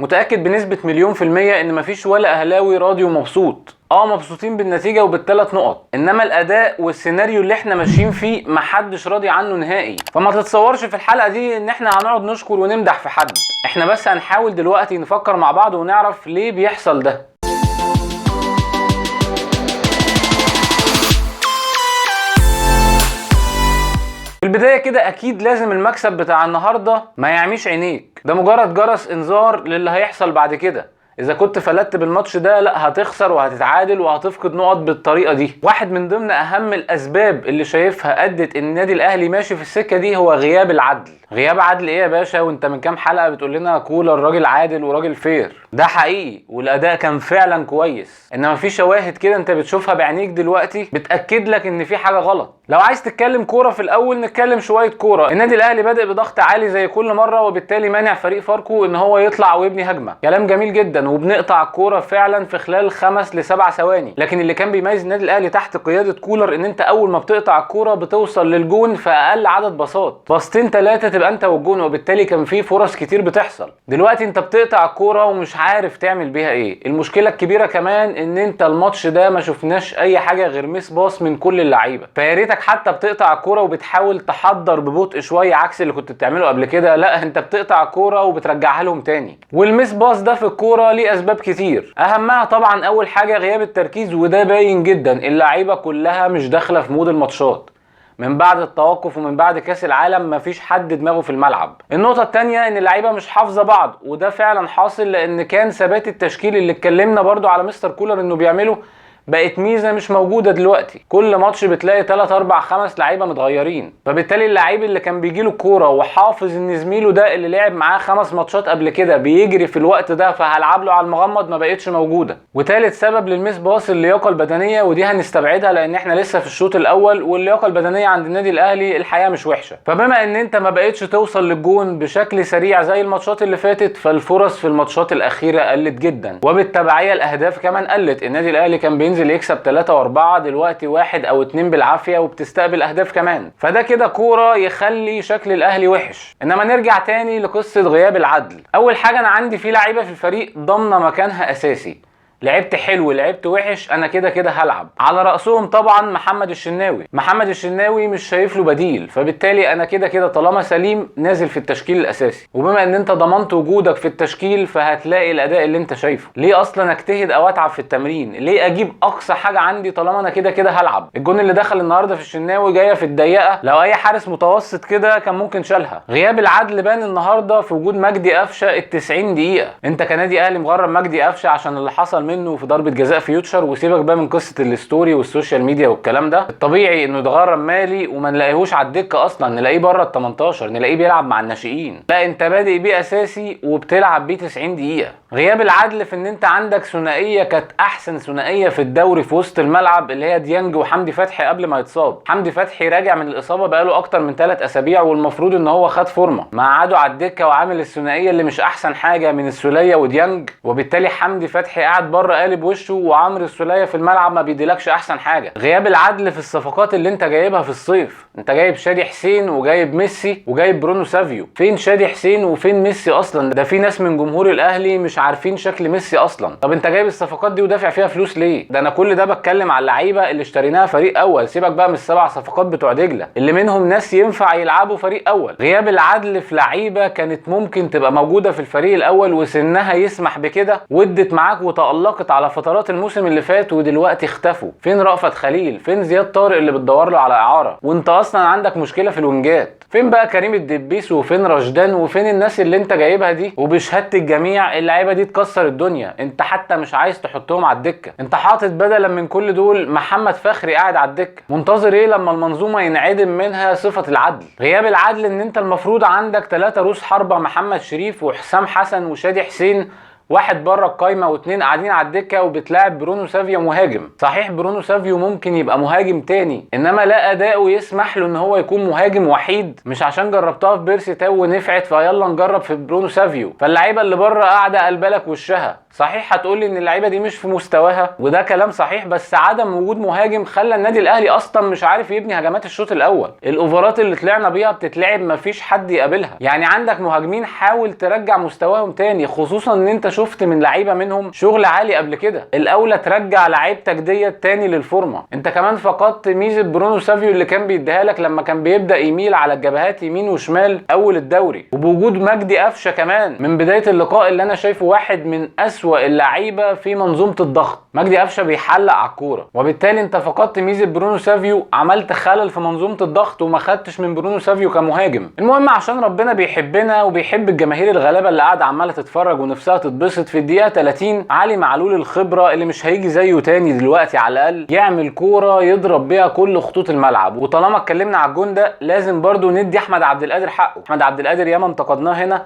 متاكد بنسبه مليون في الميه ان مفيش ولا اهلاوي راضي ومبسوط. مبسوطين بالنتيجه وبالثلاث نقط، انما الاداء والسيناريو اللي احنا ماشيين فيه محدش راضي عنه نهائي. فما تتصورش في الحلقه دي ان احنا هنقعد نشكر ونمدح في حد، احنا بس هنحاول دلوقتي نفكر مع بعض ونعرف ليه بيحصل ده. في البداية كده أكيد لازم المكسب بتاع النهاردة ما يعميش عينيك، ده مجرد جرس إنذار للي هيحصل بعد كده. إذا كنت فلتت بالماتش ده لا هتخسر وهتتعادل وهتفقد نقط بالطريقة دي. واحد من ضمن أهم الأسباب اللي شايفها أدت إن النادي الأهلي ماشي في السكة دي هو غياب العدل. غياب عدل إيه يا باشا؟ وأنت من كام حلقة بتقول لنا كولر راجل عادل وراجل فير. ده حقيقي والأداء كان فعلا كويس، إنما في شواهد كده أنت بتشوفها بعينيك دلوقتي بتأكد لك إن في حاجة غلط. لو عايز تتكلم كورة في الأول نتكلم شوية كورة. النادي الأهلي بادئ بضغط عالي زي كل مرة، وبالتالي مانع فريق فاركو إن هو يطلع ويبني هجمة. كلام جميل جدا، وبنقطع الكورة فعلا في خلال 5 ل 7 ثواني. لكن اللي كان بيميز النادي الأهلي تحت قيادة كولر إن أنت أول ما بتقطع الكورة بتوصل للجون في أقل عدد باصات، باصتين 3 تبقى أنت والجون، وبالتالي كان في فرص كتير بتحصل. دلوقتي أنت بتقطع الكورة ومش عارف تعمل بيها إيه. المشكلة الكبيرة كمان إن أنت الماتش ده ما شفناش أي حاجة غير ميس باص من كل اللعيبة. فيا ريتك حتى بتقطع الكوره وبتحاول تحضر ببطء شويه عكس اللي كنت بتعمله قبل كده، لا انت بتقطع الكوره وبترجعها لهم تاني. والميس باص ده في الكوره ليه اسباب كتير، اهمها طبعا اول حاجه غياب التركيز، وده باين جدا. اللعيبه كلها مش داخله في مود الماتشات من بعد التوقف ومن بعد كاس العالم، مفيش حد دماغه في الملعب. النقطه الثانيه ان اللعيبه مش حافظه بعض، وده فعلا حاصل لان كان ثبات التشكيل اللي اتكلمنا برضو على مستر كولر انه بيعمله بقت ميزه مش موجوده دلوقتي. كل ماتش بتلاقي 3 4 5 لعيبه متغيرين، فبالتالي اللعيب اللي كان بيجيله الكوره وحافظ ان زميله ده اللي لعب معاه 5 ماتشات قبل كده بيجري في الوقت ده فهلعب له على المغمض ما بقتش موجوده. وثالث سبب للميس باص اللياقه البدنيه، ودي هنستبعدها لان احنا لسه في الشوط الاول، واللياقه البدنيه عند النادي الاهلي الحقيقه مش وحشه. فبما ان انت ما بقتش توصل للجون بشكل سريع زي الماتشات اللي فاتت، فالفرص في الماتشات الاخيره قلت جدا، وبالتبعيه الاهداف كمان قلت. النادي الاهلي كان بينزل يكسب 3 و4، دلوقتي 1 أو 2 بالعافيه وبتستقبل اهداف كمان. فده كده كوره يخلي شكل الاهلي وحش. انما نرجع تاني لقصه غياب العدل. اول حاجه انا عندي في لعيبه في الفريق ضامنه مكانها اساسي، لعبت حلو لعبت وحش انا كده كده هلعب. على رأسهم طبعا محمد الشناوي. محمد الشناوي مش شايف له بديل، فبالتالي انا كده كده طالما سليم نازل في التشكيل الاساسي. وبما ان انت ضمنت وجودك في التشكيل فهتلاقي الاداء اللي انت شايفه. ليه اصلا اجتهد او اتعب في التمرين؟ ليه اجيب اقصى حاجه عندي طالما انا كده كده هلعب؟ الجون اللي دخل النهارده في الشناوي جايه في الضيقه، لو اي حارس متوسط كده كان ممكن شالها. غياب العدل بان النهارده في وجود مجدي قفشه ال90 دقيقه. انت كنادي اهلي مغرب مجدي قفشه عشان اللي حصل منه في ضربه جزاء فيوتشر، وسيبك بقى من قصه الستوري والسوشيال ميديا والكلام ده. الطبيعي انه يتغرم مالي وما نلاقيهوش على الدكه اصلا، نلاقيه بره ال18، نلاقيه بيلعب مع الناشئين. لا انت بادئ بيه اساسي وبتلعب بيه 90 دقيقه. غياب العدل في ان انت عندك ثنائيه كانت احسن ثنائيه في الدوري في وسط الملعب، اللي هي ديانج وحمدي فتحي قبل ما يتصاب. حمدي فتحي راجع من الاصابه بقاله اكتر من 3 اسابيع، والمفروض ان هو خد فورمه، مع قعده على الدكه وعامل الثنائيه اللي مش احسن حاجه من السوليه وديانج. وبالتالي حمدي فتحي قاعد بره قالب وشه، وعمرو السوليه في الملعب ما بيديلكش احسن حاجه. غياب العدل في الصفقات اللي انت جايبها في الصيف. انت جايب شادي حسين وجايب ميسي وجايب برونو سافيو. فين شادي حسين وفين ميسي اصلا؟ ده في ناس من جمهور الاهلي مش عارفين شكل ميسي اصلا. طب انت جايب الصفقات دي ودافع فيها فلوس ليه؟ ده انا كل ده بتكلم على اللعيبه اللي اشتريناها فريق اول، سيبك بقى من ال7 صفقات بتوع دجله اللي منهم ناس ينفع يلعبوا فريق اول. غياب العدل في لعيبه كانت ممكن تبقى موجوده في الفريق الاول وسنها يسمح بكده، ودت معاك وتالقت على فترات الموسم اللي فات، ودلوقتي اختفوا. فين رأفت خليل؟ فين زياد طارق اللي بتدور له على اعاره؟ وانت اصلا عندك مشكله في الونجات. فين بقى كريم الدبيس وفين رشدان وفين الناس اللي انت جايبها دي؟ وبشهاده الجميع اللعيبه دي تكسر الدنيا، انت حتى مش عايز تحطهم على الدكه. انت حاطط بدلا من كل دول محمد فخري قاعد على الدكه. منتظر ايه لما المنظومه ينعدم منها صفه العدل؟ غياب العدل ان انت المفروض عندك 3 رؤوس حربه، محمد شريف وحسام حسن وشادي حسين واحد بره القايمه واثنين قاعدين على الدكه وبتلاعب برونو سافيو مهاجم. صحيح برونو سافيو ممكن يبقى مهاجم تاني، انما لا اداؤه يسمح له ان هو يكون مهاجم وحيد. مش عشان جربتها في بيرسي تاو ونفعت فيلا نجرب في برونو سافيو. فاللعيبه اللي بره قاعده قلبلك وشها. صحيح هتقولي ان اللعيبه دي مش في مستواها، وده كلام صحيح، بس عدم وجود مهاجم خلى النادي الاهلي اصلا مش عارف يبني هجمات الشوط الاول. الاوفرات اللي طلعنا بيها بتتلعب مفيش حد يقابلها. يعني عندك مهاجمين حاول ترجع مستواهم تاني، خصوصا ان انت شفت من لعيبه منهم شغل عالي قبل كده. الاولى ترجع لعيبتك ديت تاني للفورمه. انت كمان فقدت ميزه برونو سافيو اللي كان بيديها لك لما كان بيبدا يميل على الجبهات يمين وشمال اول الدوري. وبوجود مجدي قفشه كمان من بدايه اللقاء اللي انا شايفه واحد من اسوأ اللعيبه في منظومه الضغط. مجدي قفشه بيحلق على الكوره، وبالتالي انت فقدت ميزه برونو سافيو، عملت خلل في منظومه الضغط وما خدتش من برونو سافيو كمهاجم. المهم عشان ربنا بيحبنا وبيحب الجماهير الغلابه اللي قاعده عماله تتفرج ونفسها تتبسط، في الدقيقه 30 علي معلول الخبره اللي مش هيجي زيه تاني دلوقتي على الاقل يعمل كوره يضرب بيها كل خطوط الملعب. وطالما اتكلمنا على الجون ده لازم برضو ندي احمد عبد القادر حقه. احمد عبد القادر ياما انتقدناه هنا.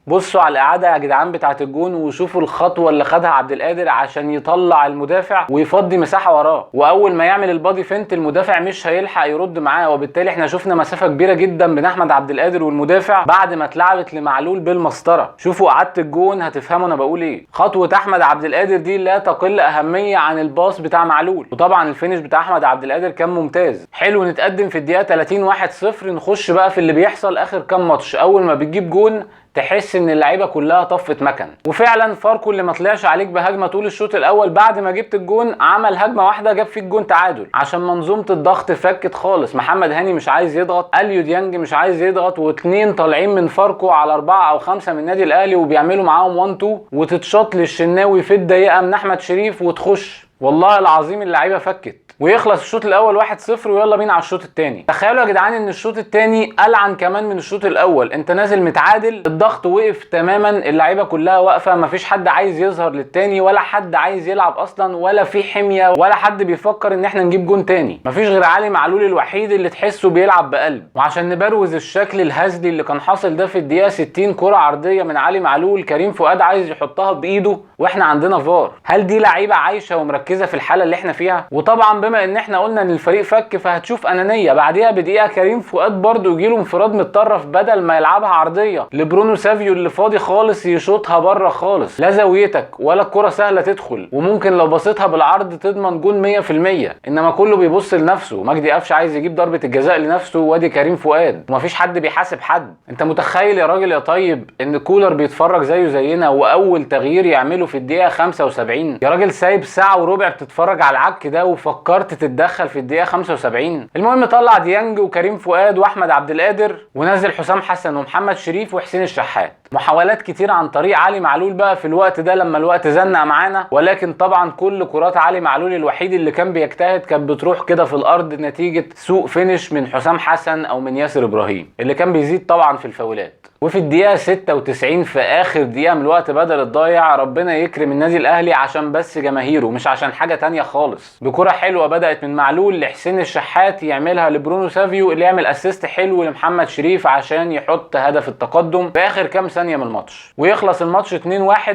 بصوا على الاعاده يا جدعان بتاعه الجون وشوفوا الخطوه اللي خدها عبد القادر عشان يطلع المدافع ويفضي مساحه وراه. واول ما يعمل البادي فينت المدافع مش هيلحق يرد معاه، وبالتالي احنا شفنا مسافه كبيره جدا بين احمد عبد القادر والمدافع بعد ما اتلعبت لمعلول بالمسطره. شوفوا اعاده الجون هتفهموا انا بقول ايه. خطوه احمد عبد القادر دي لا تقل اهميه عن الباص بتاع معلول. وطبعا الفينش بتاع احمد عبد القادر كان ممتاز. حلو نتقدم في الدقيقه 30 1-0. نخش بقى في اللي بيحصل اخر كام ماتش. اول ما بتجيب جون تحس ان اللعيبه كلها طفت مكن. وفعلا فاركو اللي ما طلعش عليك بهجمه طول الشوط الاول بعد ما جبت الجون عمل هجمه واحده جاب فيك جون تعادل عشان منظومه الضغط فكت خالص. محمد هاني مش عايز يضغط، اليو ديانج مش عايز يضغط، واثنين طالعين من فاركو على 4 أو 5 من النادي الاهلي وبيعملوا معاهم 1 2 وتتشاط للشناوي في الدقيقه من احمد شريف وتخش. والله العظيم اللعيبه فكت. ويخلص الشوط الاول 1-0 ويلا بينا على الشوط الثاني. تخيلوا يا جدعان ان الشوط الثاني ألعن كمان من الشوط الاول. انت نازل متعادل، الضغط وقف تماما، اللعيبه كلها واقفه، مفيش حد عايز يظهر للتاني ولا حد عايز يلعب اصلا ولا في حميه ولا حد بيفكر ان احنا نجيب جون تاني. مفيش غير علي معلول الوحيد اللي تحسه بيلعب بقلب. وعشان نبروز الشكل الهزلي اللي كان حاصل ده في الدقيقه 60 كره عرضيه من علي معلول كريم فؤاد عايز يحطها بايده واحنا عندنا فار. هل دي لعيبه عايشه ومركزه في الحاله اللي احنا فيها؟ وطبعا بما ان احنا قلنا ان الفريق فك فهتشوف انانيه. بعديها بدقيقه كريم فؤاد برده يجيله انفراد متطرف بدل ما يلعبها عرضيه لبرونو سافيو اللي فاضي خالص يشوطها بره خالص. لا زاويتك ولا الكره سهله تدخل، وممكن لو بصيتها بالعرض تضمن جون 100%. انما كله بيبص لنفسه. مجدي قفشه عايز يجيب ضربه الجزاء لنفسه وادي كريم فؤاد ومفيش حد بيحاسب حد. انت متخيل يا راجل يا طيب ان كولر بيتفرج زيه زينا واول تغيير يعمله في الدقيقه 75؟ يا راجل سايب ساعه وربع بتتفرج على العك ده وفكرت تتدخل في الدقيقه 75؟ المهم طلع ديانج وكريم فؤاد واحمد عبد القادر ونزل حسام حسن ومحمد شريف وحسين الشحات. محاولات كتير عن طريق علي معلول بقى في الوقت ده لما الوقت زنق معانا، ولكن طبعا كل كرات علي معلول الوحيد اللي كان بيجتهد كانت بتروح كده في الارض نتيجه سوء فينش من حسام حسن او من ياسر ابراهيم اللي كان بيزيد طبعا في الفاولات. وفي الدقيقه 96 في اخر دقيقه من الوقت بدل الضايع ربنا يكرم النادي الاهلي عشان بس جماهيره مش عشان حاجه تانية خالص، بكره حلوه بدات من معلول لحسين الشحات يعملها لبرونو سافيو اللي يعمل اسيست حلو لمحمد شريف عشان يحط هدف التقدم في اخر كام ثانيه من الماتش ويخلص الماتش 2-1.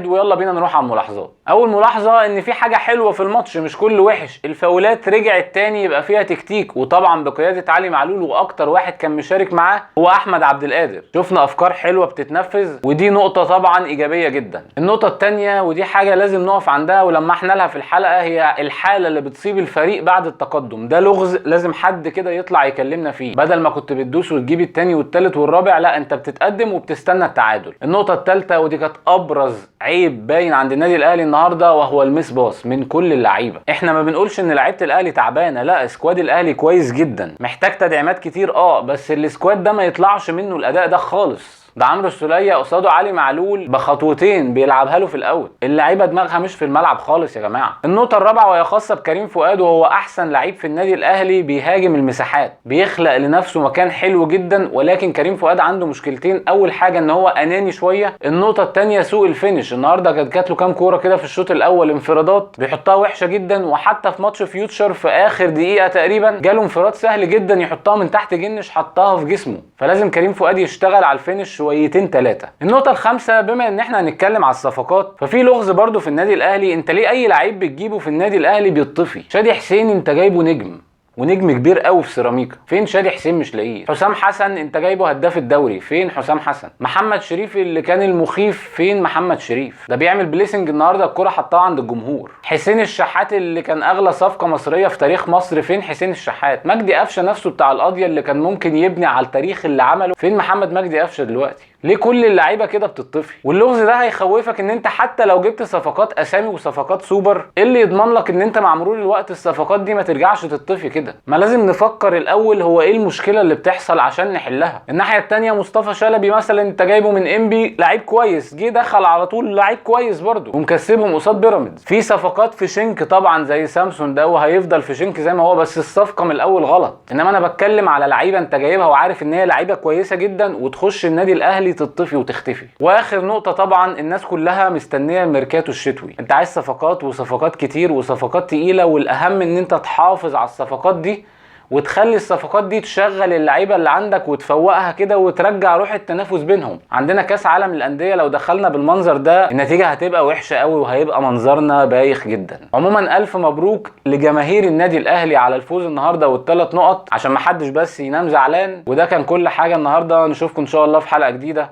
ويلا بينا نروح على الملاحظات. اول ملاحظه ان في حاجه حلوه في الماتش مش كله وحش. الفاولات رجعت تاني يبقى فيها تكتيك، وطبعا بقياده علي معلول، واكتر واحد كان مشارك معاه هو احمد عبد القادر. شفنا افكار حلوه بتتنفذ ودي نقطه طبعا ايجابيه جدا. النقطه الثانيه ودي حاجه لازم نقف عندها ولمحنا لها في الحلقه، هي الحاله اللي بتصيب الفريق بعد التقدم. ده لغز لازم حد كده يطلع يكلمنا فيه، بدل ما كنت بتدوس وتجيب الثاني والثالث والرابع، لا انت بتتقدم وبتستنى التعادل. النقطه الثالثه ودي كانت ابرز عيب باين عند النادي الاهلي النهارده وهو الميس باص من كل اللعيبه. احنا ما بنقولش ان لعيبه الاهلي تعبانه، لا سكواد الاهلي كويس جدا، محتاج تدعيمات كتير بس السكواد ده ما يطلعش منه الاداء ده خالص. ده عمرو السولية قصاده علي معلول بخطوتين بيلعبها له في الاول. اللعيبه دماغها مش في الملعب خالص يا جماعه. النقطه الرابعه وهي خاصه بكريم فؤاد، وهو احسن لعيب في النادي الاهلي بيهاجم المساحات، بيخلق لنفسه مكان حلو جدا، ولكن كريم فؤاد عنده مشكلتين. اول حاجه ان هو اناني شويه، النقطه الثانيه سوء الفينش. النهارده كانت جات له كام كوره كده في الشوط الاول انفرادات بيحطها وحشه جدا، وحتى في ماتش فيوتشر في اخر دقيقه تقريبا جاله انفراد سهل جدا يحطها من تحت جنش حطها في جسمه. فلازم كريم فؤاد يشتغل على الفينش شويتين 3. النقطه الخامسه، بما ان احنا هنتكلم على الصفقات، ففي لغز برضو في النادي الاهلي. انت ليه اي لعيب بتجيبه في النادي الاهلي بيطفي؟ شادي حسين انت جايبه نجم ونجم كبير قوي في سيراميكا، فين شادي حسين؟ مش لاقيه. حسام حسن انت جايبه هداف الدوري، فين حسام حسن؟ محمد شريف اللي كان المخيف، فين محمد شريف؟ ده بيعمل بليسنج النهارده، الكرة حطها عند الجمهور. حسين الشحات اللي كان اغلى صفقة مصرية في تاريخ مصر، فين حسين الشحات؟ مجدي قفشه نفسه بتاع القاضية اللي كان ممكن يبني على التاريخ اللي عمله، فين محمد مجدي قفشه دلوقتي؟ ليه كل اللعيبه كده بتطفي؟ واللغز ده هيخوفك ان انت حتى لو جبت صفقات اسامي وصفقات سوبر، ايه اللي يضمن لك ان انت مع مرور الوقت الصفقات دي ما ترجعش تطفي كده؟ ما لازم نفكر الاول هو ايه المشكله اللي بتحصل عشان نحلها. الناحيه الثانيه مصطفى شلبي مثلا انت جايبه من انبي، لعيب كويس، جه دخل على طول لعيب كويس برده ومكسبهم قصاد بيراميدز. في صفقات في شنك طبعا زي سامسون ده، وهيفضل في شنك زي ما هو، بس الصفقه من الاول غلط. انما انا بتكلم على لعيبه انت جايبها وعارف ان هي لعيبه كويسه جدا وتخش النادي الاهلي تطفي وتختفي. واخر نقطه، طبعا الناس كلها مستنيه الميركاتو الشتوي. انت عايز صفقات وصفقات كتير وصفقات تقيله، والاهم ان انت تحافظ على الصفقات دي وتخلي الصفقات دي تشغل اللعيبه اللي عندك وتفوقها كده وترجع روح التنافس بينهم. عندنا كاس عالم للانديه، لو دخلنا بالمنظر ده النتيجه هتبقى وحشه قوي وهيبقى منظرنا بايخ جدا. عموما الف مبروك لجماهير النادي الاهلي على الفوز النهارده وال3 نقط، عشان ما حدش بس ينام زعلان. وده كان كل حاجه النهارده، نشوفكم ان شاء الله في حلقه جديده.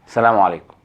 السلام عليكم.